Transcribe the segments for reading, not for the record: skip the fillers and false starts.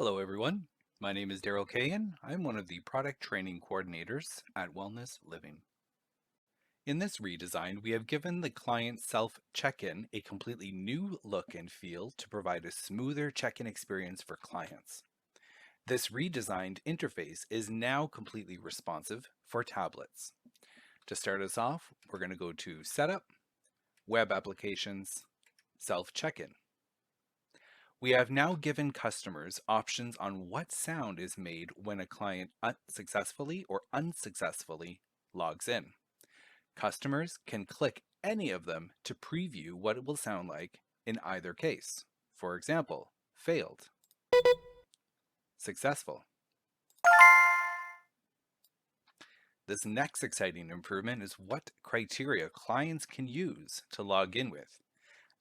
Hello, everyone. My name is Daryl Kayan. I'm one of the product training coordinators at Wellness Living. In this redesign, we have given the client self check-in a completely new look and feel to provide a smoother check-in experience for clients. This redesigned interface is now completely responsive for tablets. To start us off, we're going to go to Setup, Web Applications, Self Check-in. We have now given customers options on what sound is made when a client successfully or unsuccessfully logs in. Customers can click any of them to preview what it will sound like in either case. For example, failed, successful. This next exciting improvement is what criteria clients can use to log in with.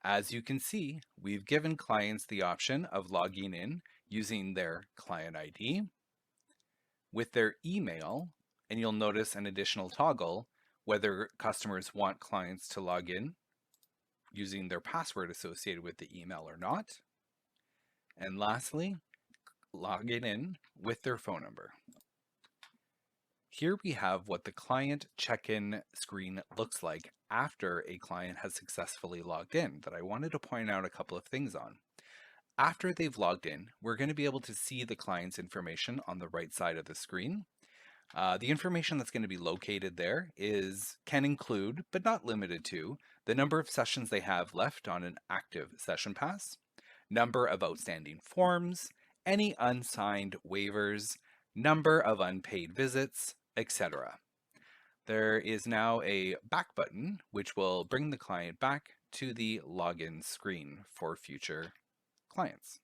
As you can see, we've given clients the option of logging in using their client ID, with their email, and you'll notice an additional toggle whether customers want clients to log in using their password associated with the email or not. And lastly, logging in with their phone number. Here we have what the client check-in screen looks like after a client has successfully logged in that I wanted to point out a couple of things on. After they've logged in, we're going to be able to see the client's information on the right side of the screen. The information that's going to be located there can include, but not limited to, the number of sessions they have left on an active session pass, number of outstanding forms, any unsigned waivers, number of unpaid visits, etc. There is now a back button, which will bring the client back to the login screen for future clients.